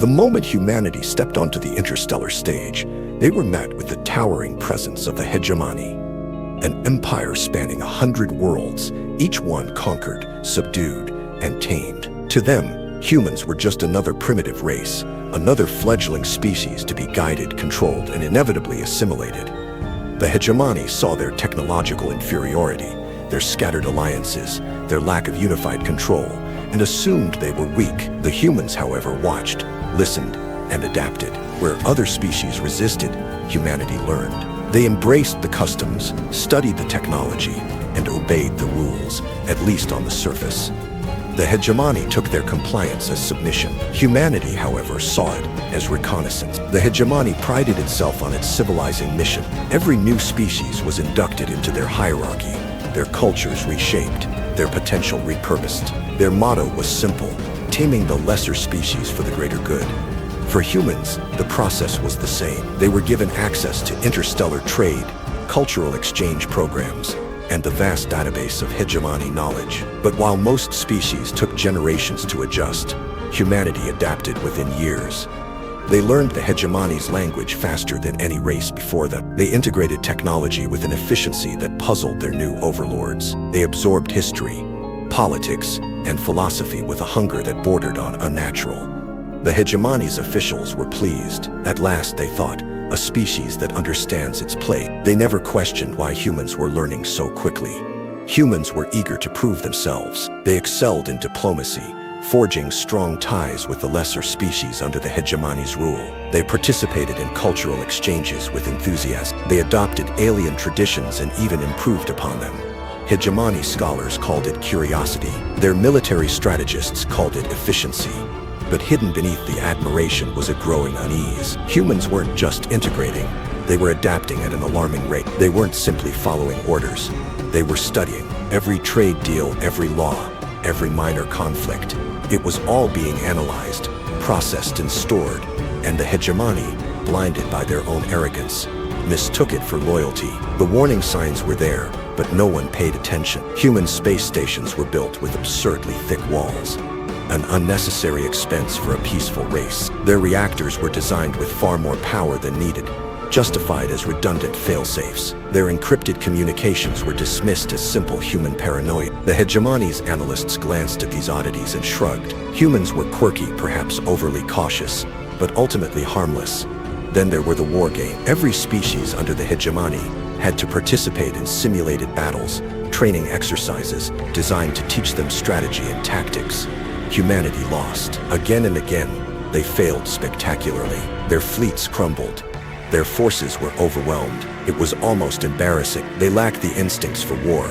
The moment humanity stepped onto the interstellar stage, they were met with the towering presence of the Hegemony, an empire spanning 100 worlds, each one conquered, subdued, and tamed. To them, humans were just another primitive race, another fledgling species to be guided, controlled, and inevitably assimilated. The Hegemony saw their technological inferiority, their scattered alliances, their lack of unified control, and assumed they were weak. The humans, however, watched, listened, and adapted. Where other species resisted, humanity learned. They embraced the customs, studied the technology, and obeyed the rules, at least on the surface. The Hegemony took their compliance as submission. Humanity, however, saw it as reconnaissance. The Hegemony prided itself on its civilizing mission. Every new species was inducted into their hierarchy, their cultures reshaped, their potential repurposed. Their motto was simple: taming the lesser species for the greater good. For humans, the process was the same. They were given access to interstellar trade, cultural exchange programs, and the vast database of Hegemony knowledge. But while most species took generations to adjust, humanity adapted within years. They learned the Hegemony's language faster than any race before them. They integrated technology with an efficiency that puzzled their new overlords. They absorbed history, politics, and philosophy with a hunger that bordered on unnatural. The Hegemony's officials were pleased. At last, they thought, a species that understands its place. They never questioned why humans were learning so quickly. Humans were eager to prove themselves. They excelled in diplomacy, forging strong ties with the lesser species under the Hegemony's rule. They participated in cultural exchanges with enthusiasm. They adopted alien traditions and even improved upon them. Hegemony scholars called it curiosity. Their military strategists called it efficiency. But hidden beneath the admiration was a growing unease. Humans weren't just integrating, they were adapting at an alarming rate. They weren't simply following orders, they were studying. Every trade deal, every law, every minor conflict. It was all being analyzed, processed, and stored, and the Hegemony, blinded by their own arrogance, mistook it for loyalty. The warning signs were there, but no one paid attention. Human space stations were built with absurdly thick walls, an unnecessary expense for a peaceful race. Their reactors were designed with far more power than needed, justified as redundant failsafes. Their encrypted communications were dismissed as simple human paranoia. The Hegemony's analysts glanced at these oddities and shrugged. Humans were quirky, perhaps overly cautious, but ultimately harmless. Then there were the war games. Every species under the Hegemony had to participate in simulated battles, training exercises designed to teach them strategy and tactics. Humanity lost. Again and again, they failed spectacularly. Their fleets crumbled. Their forces were overwhelmed. It was almost embarrassing. They lacked the instincts for war.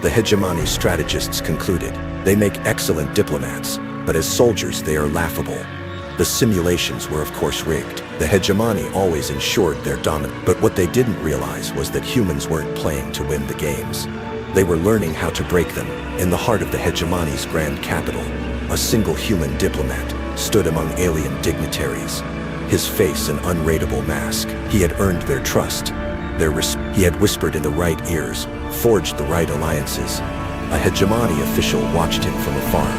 The Hegemony strategists concluded, they make excellent diplomats, but as soldiers they are laughable. The simulations were of course rigged. The Hegemony always ensured their dominance. But what they didn't realize was that humans weren't playing to win the games. They were learning how to break them. In the heart of the Hegemony's grand capital, a single human diplomat stood among alien dignitaries, his face an unraidable mask. He had earned their trust, their respect. He had whispered in the right ears, forged the right alliances. A Hegemony official watched him from afar,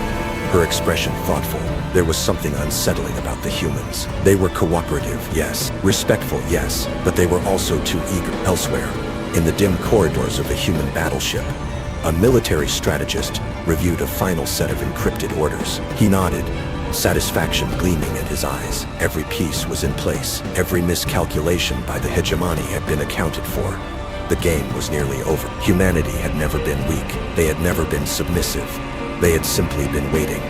her expression thoughtful. There was something unsettling about the humans. They were cooperative, yes, respectful, yes, but they were also too eager. Elsewhere, in the dim corridors of the human battleship, a military strategist reviewed a final set of encrypted orders. He nodded, satisfaction gleaming in his eyes. Every piece was in place. Every miscalculation by the Hegemony had been accounted for. The game was nearly over. Humanity had never been weak. They had never been submissive. They had simply been waiting.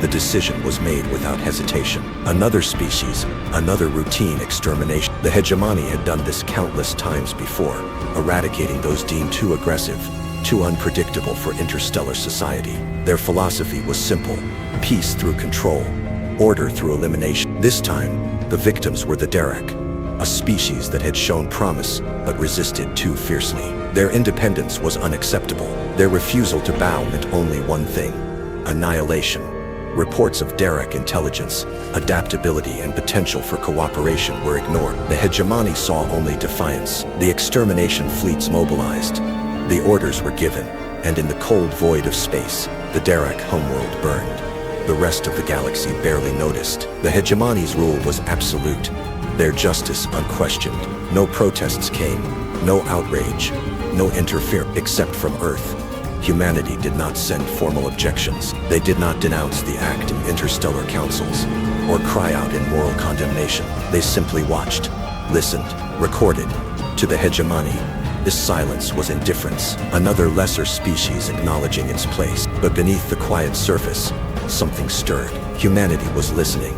The decision was made without hesitation. Another species, another routine extermination. The Hegemony had done this countless times before, eradicating those deemed too aggressive, too unpredictable for interstellar society. Their philosophy was simple: peace through control, order through elimination. This time, the victims were the Derek, a species that had shown promise but resisted too fiercely. Their independence was unacceptable. Their refusal to bow meant only one thing: annihilation. Reports of Derek intelligence, adaptability, and potential for cooperation were ignored. The Hegemony saw only defiance. The extermination fleets mobilized. The orders were given, and in the cold void of space, the Derek homeworld burned. the rest of the galaxy barely noticed. The Hegemony's rule was absolute, their justice unquestioned. No protests came, no outrage, no interference except from Earth. Humanity did not send formal objections. They did not denounce the act in interstellar councils or cry out in moral condemnation. They simply watched, listened, recorded. To the Hegemony, this silence was indifference, another lesser species acknowledging its place. But beneath the quiet surface, something stirred. Humanity was listening,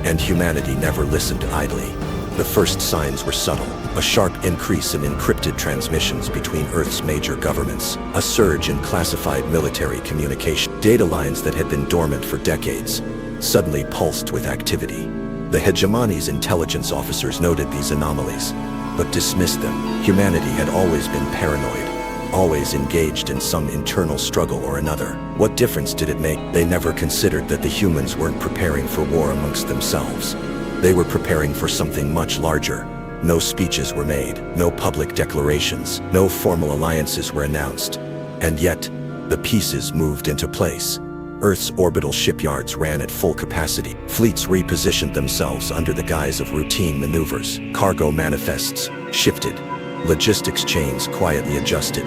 and humanity never listened idly. The first signs were subtle, a sharp increase in encrypted transmissions between Earth's major governments, a surge in classified military communication. Data lines that had been dormant for decades suddenly pulsed with activity. The Hegemony's intelligence officers noted these anomalies, but dismissed them. Humanity had always been paranoid, always engaged in some internal struggle or another. What difference did it make? They never considered that the humans weren't preparing for war amongst themselves. They were preparing for something much larger. No speeches were made, no public declarations, no formal alliances were announced. And yet, the pieces moved into place. Earth's orbital shipyards ran at full capacity. Fleets repositioned themselves under the guise of routine maneuvers. Cargo manifests shifted, logistics chains quietly adjusted,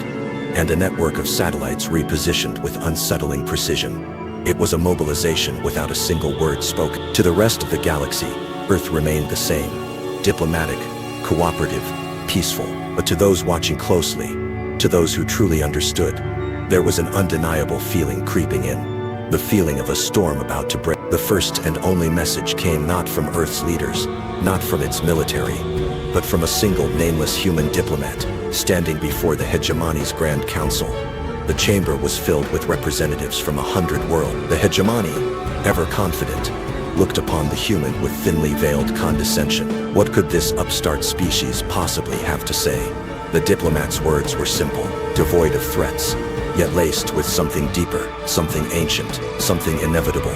and a network of satellites repositioned with unsettling precision. It was a mobilization without a single word spoken. To the rest of the galaxy, Earth remained the same, diplomatic, cooperative, peaceful. But to those watching closely, to those who truly understood, there was an undeniable feeling creeping in. The feeling of a storm about to break. The first and only message came not from Earth's leaders, not from its military, but from a single nameless human diplomat, standing before the Hegemony's Grand Council. The chamber was filled with representatives from 100 worlds. The Hegemony, ever confident, looked upon the human with thinly veiled condescension. What could this upstart species possibly have to say? The diplomat's words were simple, devoid of threats, yet laced with something deeper, something ancient, something inevitable.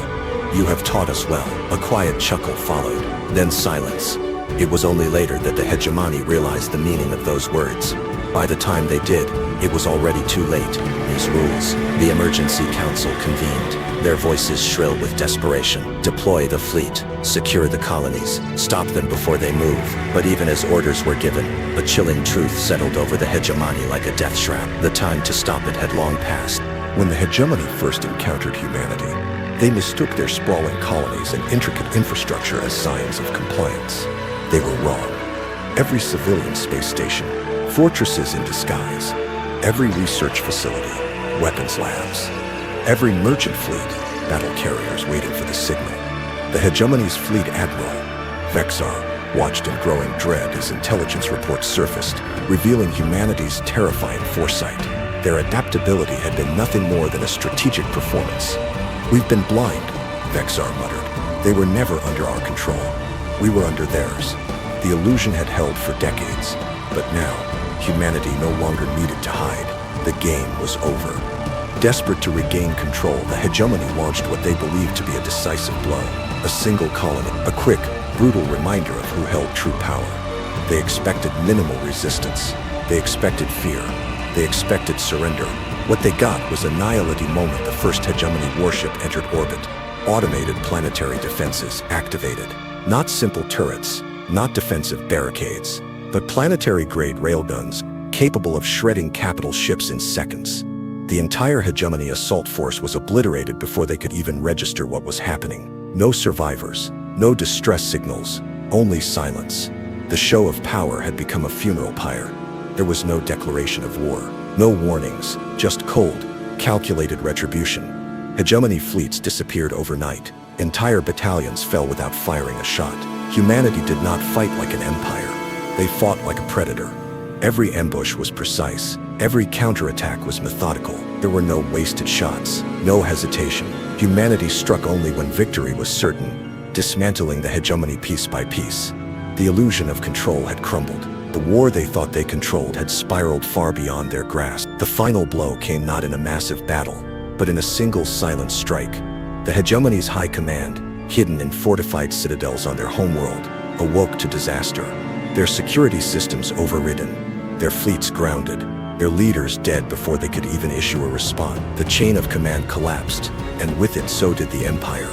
You have taught us well. A quiet chuckle followed, then silence. It was only later that the Hegemony realized the meaning of those words. By the time they did, it was already too late. These rules, the Emergency Council convened, their voices shrill with desperation. Deploy the fleet, secure the colonies, stop them before they move. But even as orders were given, a chilling truth settled over the Hegemony like a death trap. The time to stop it had long passed. When the Hegemony first encountered humanity, they mistook their sprawling colonies and intricate infrastructure as signs of compliance. They were wrong. Every civilian space station, fortresses in disguise, every research facility, weapons labs, every merchant fleet, battle carriers waiting for the signal. The Hegemony's fleet admiral, Vexar, watched in growing dread as intelligence reports surfaced, revealing humanity's terrifying foresight. Their adaptability had been nothing more than a strategic performance. "We've been blind," Vexar muttered. "They were never under our control. We were under theirs." The illusion had held for decades, but now, humanity no longer needed to hide. The game was over. Desperate to regain control, the Hegemony launched what they believed to be a decisive blow. A single colony, a quick, brutal reminder of who held true power. They expected minimal resistance. They expected fear. They expected surrender. What they got was a annihilating moment. The first Hegemony warship entered orbit. Automated planetary defenses activated. Not simple turrets, not defensive barricades, but planetary-grade railguns capable of shredding capital ships in seconds. The entire Hegemony assault force was obliterated before they could even register what was happening. No survivors, no distress signals, only silence. The show of power had become a funeral pyre. There was no declaration of war, no warnings, just cold, calculated retribution. Hegemony fleets disappeared overnight. Entire battalions fell without firing a shot. Humanity did not fight like an empire. They fought like a predator. Every ambush was precise. Every counterattack was methodical. There were no wasted shots, no hesitation. Humanity struck only when victory was certain, dismantling the Hegemony piece by piece. The illusion of control had crumbled. The war they thought they controlled had spiraled far beyond their grasp. The final blow came not in a massive battle, but in a single silent strike. The Hegemony's high command, hidden in fortified citadels on their homeworld, awoke to disaster. Their security systems overridden, their fleets grounded, their leaders dead before they could even issue a response. The chain of command collapsed, and with it so did the Empire.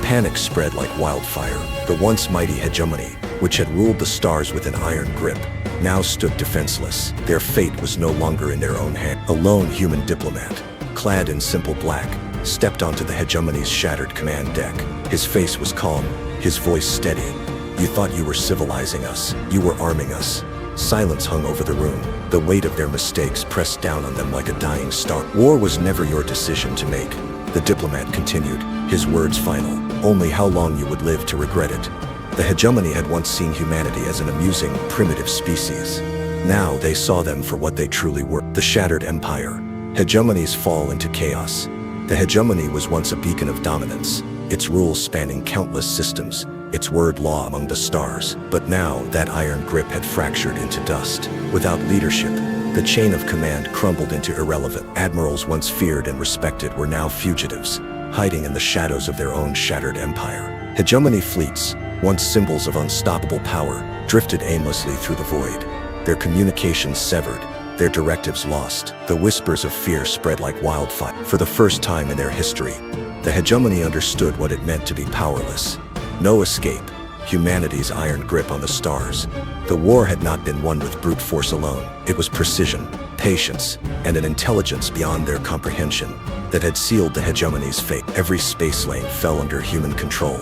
Panic spread like wildfire. The once mighty hegemony, which had ruled the stars with an iron grip, now stood defenseless. Their fate was no longer in their own hands. A lone human diplomat, clad in simple black, stepped onto the hegemony's shattered command deck. His face was calm, his voice steady. You thought you were civilizing us. You were arming us. Silence hung over the room. The weight of their mistakes pressed down on them like a dying star. War was never your decision to make. The diplomat continued, his words final. Only how long you would live to regret it. The hegemony had once seen humanity as an amusing, primitive species. Now they saw them for what they truly were. The shattered empire. Hegemonies fall into chaos. The hegemony was once a beacon of dominance, its rules spanning countless systems, its word law among the stars. But now that iron grip had fractured into dust. Without leadership, the chain of command crumbled into irrelevant. Admirals once feared and respected were now fugitives, hiding in the shadows of their own shattered empire. Hegemony fleets, once symbols of unstoppable power, drifted aimlessly through the void. Their communications severed, their directives lost. The whispers of fear spread like wildfire. For the first time in their history, the hegemony understood what it meant to be powerless. No escape, humanity's iron grip on the stars. The war had not been won with brute force alone. It was precision, patience, and an intelligence beyond their comprehension that had sealed the hegemony's fate. Every space lane fell under human control,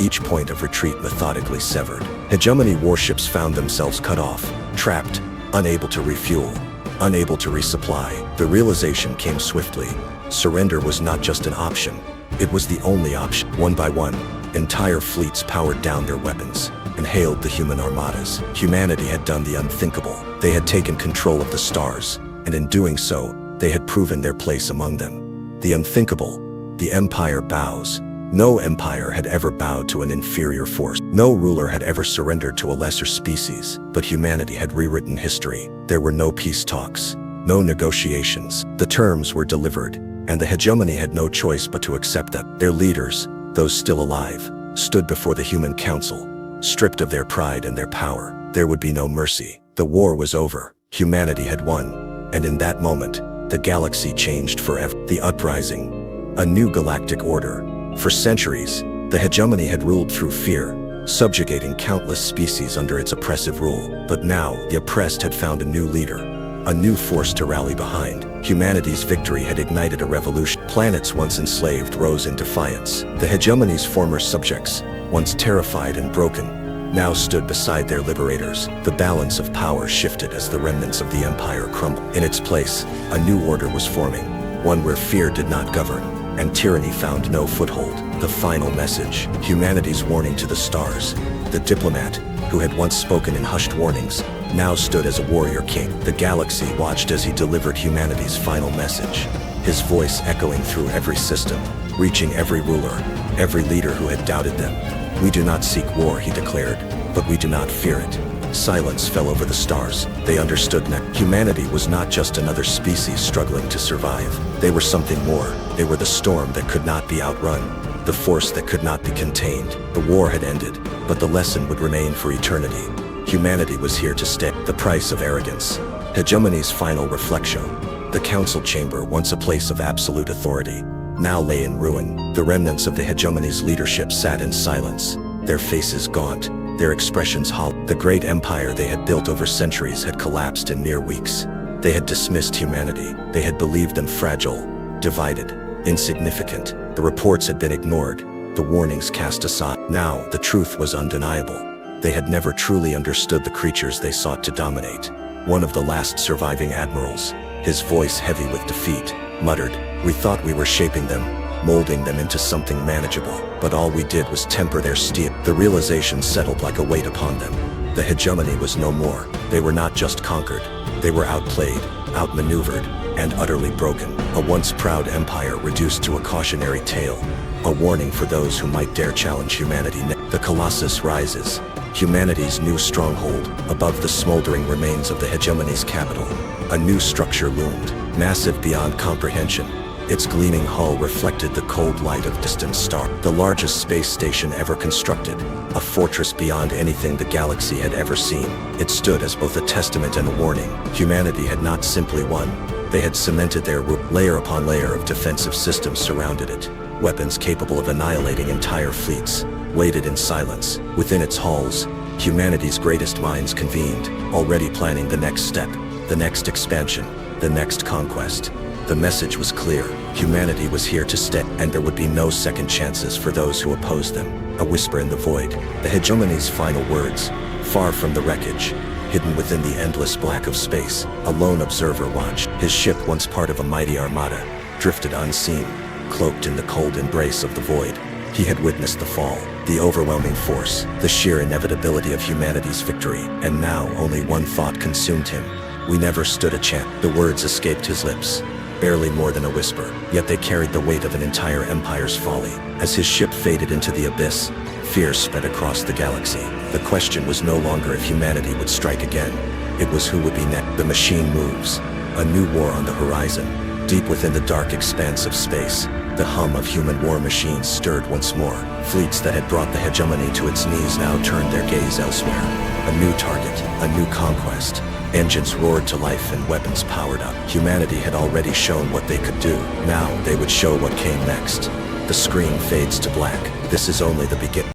each point of retreat methodically severed. Hegemony warships found themselves cut off, trapped, unable to refuel, unable to resupply. The realization came swiftly. Surrender was not just an option, it was the only option. One by one, entire fleets powered down their weapons and hailed the human armadas. Humanity had done the unthinkable. They had taken control of the stars, and in doing so, they had proven their place among them. The unthinkable, the empire bows. No empire had ever bowed to an inferior force. No ruler had ever surrendered to a lesser species. But humanity had rewritten history. There were no peace talks, no negotiations. The terms were delivered, and the hegemony had no choice but to accept them. Their leaders, those still alive, stood before the human council, stripped of their pride and their power. There would be no mercy. The war was over. Humanity had won. And in that moment, the galaxy changed forever. The uprising, a new galactic order. For centuries, the hegemony had ruled through fear, subjugating countless species under its oppressive rule. But now, the oppressed had found a new leader, a new force to rally behind. Humanity's victory had ignited a revolution. Planets once enslaved rose in defiance. The hegemony's former subjects, once terrified and broken, now stood beside their liberators. The balance of power shifted as the remnants of the empire crumbled. In its place, a new order was forming, one where fear did not govern, and tyranny found no foothold. The final message, humanity's warning to the stars. The diplomat, who had once spoken in hushed warnings, now stood as a warrior king. The galaxy watched as he delivered humanity's final message, his voice echoing through every system, reaching every ruler, every leader who had doubted them. We do not seek war, he declared, but we do not fear it. Silence fell over the stars. They understood now. Humanity was not just another species struggling to survive. They were something more. They were the storm that could not be outrun, the force that could not be contained. The war had ended, but the lesson would remain for eternity. Humanity was here to stay. The price of arrogance. Hegemony's final reflection. The council chamber, once a place of absolute authority, now lay in ruin. The remnants of the hegemony's leadership sat in silence, their faces gaunt, their expressions hollow. The great empire they had built over centuries had collapsed in mere weeks. They had dismissed humanity. They had believed them fragile, divided, insignificant. The reports had been ignored, the warnings cast aside. Now, the truth was undeniable. They had never truly understood the creatures they sought to dominate. One of the last surviving admirals, his voice heavy with defeat, muttered, "We thought we were shaping them, molding them into something manageable, but all we did was temper their steel." The realization settled like a weight upon them. The hegemony was no more. They were not just conquered. They were outplayed, outmaneuvered, and utterly broken. A once proud empire reduced to a cautionary tale. A warning for those who might dare challenge humanity. The Colossus rises, humanity's new stronghold, above the smoldering remains of the hegemony's capital. A new structure loomed, massive beyond comprehension, Its gleaming hull reflected the cold light of distant star. The largest space station ever constructed, a fortress beyond anything the galaxy had ever seen. It stood as both a testament and a warning. Humanity had not simply won. They had cemented their root. Layer upon layer of defensive systems surrounded it. Weapons capable of annihilating entire fleets waited in silence. Within its halls, humanity's greatest minds convened, already planning the next step, the next expansion, the next conquest. The message was clear. Humanity was here to stay, and there would be no second chances for those who opposed them. A whisper in the void. The hegemony's final words. Far from the wreckage, hidden within the endless black of space, a lone observer watched. His ship, once part of a mighty armada, drifted unseen, cloaked in the cold embrace of the void. He had witnessed the fall, the overwhelming force, the sheer inevitability of humanity's victory, and now only one thought consumed him. We never stood a chance. The words escaped his lips, barely more than a whisper, yet they carried the weight of an entire empire's folly. As his ship faded into the abyss, fear spread across the galaxy. The question was no longer if humanity would strike again. It was who would be next. The machine moves. A new war on the horizon. Deep within the dark expanse of space, the hum of human war machines stirred once more. Fleets that had brought the hegemony to its knees now turned their gaze elsewhere. A new target, a new conquest. Engines roared to life and weapons powered up. Humanity had already shown what they could do. Now they would show what came next. The screen fades to black. This is only the beginning.